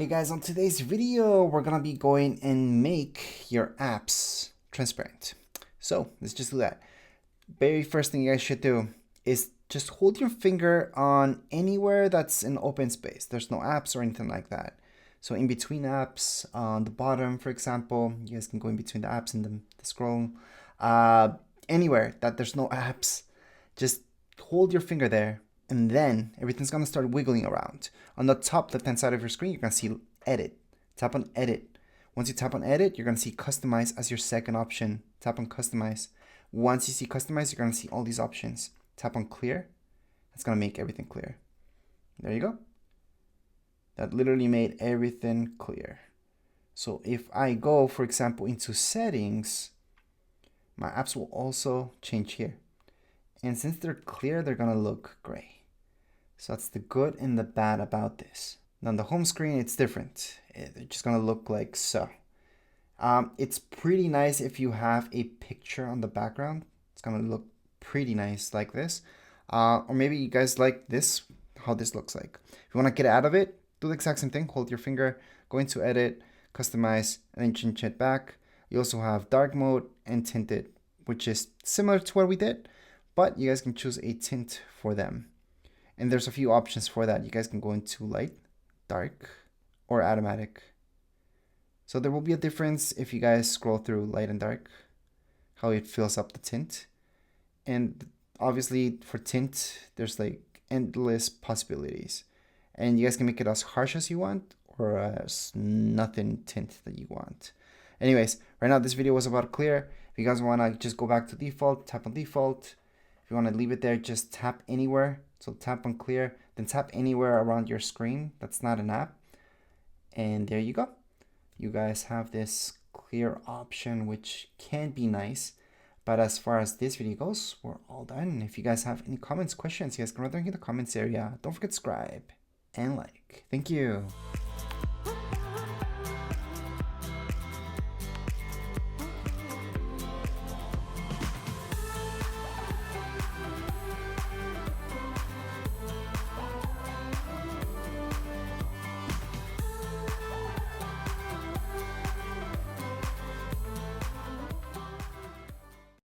Hey guys, on today's video, we're gonna be going and make your apps transparent. So let's just do that. Very first thing you guys should do is just hold your finger on anywhere that's in open space. There's no apps or anything like that. So in between apps, on the bottom, for example, you guys can go in between the apps and the scroll. Anywhere that there's no apps, just hold your finger there. And then everything's gonna start wiggling around. On the top left-hand side of your screen, you're gonna see edit. Tap on edit. Once you tap on edit, you're gonna see customize as your second option. Tap on customize. Once you see customize, you're gonna see all these options. Tap on clear. That's gonna make everything clear. There you go. That literally made everything clear. So if I go, for example, into settings, my apps will also change here. And since they're clear, they're gonna look gray. So that's the good and the bad about this. Now on the home screen, it's different. They're just gonna look like so. It's pretty nice if you have a picture on the background. It's gonna look pretty nice like this. Or maybe you guys like this, how this looks like. If you wanna get out of it, do the exact same thing. Hold your finger, go into edit, customize, and then change it back. You also have dark mode and tinted, which is similar to what we did, but you guys can choose a tint for them. And there's a few options for that. You guys can go into light, dark, or automatic. So there will be a difference if you guys scroll through light and dark, how it fills up the tint. And obviously for tint, there's like endless possibilities. And you guys can make it as harsh as you want or as nothing tint that you want. Anyways, right now this video was about clear. If you guys want to just go back to default, tap on default. If you want to leave it there, just tap anywhere. So tap on clear, then tap anywhere around your screen that's not an app. And there you go. You guys have this clear option, which can be nice. But as far as this video goes, we're all done. If you guys have any comments, questions, you guys can write them in the comments area. Don't forget to subscribe and like. Thank you.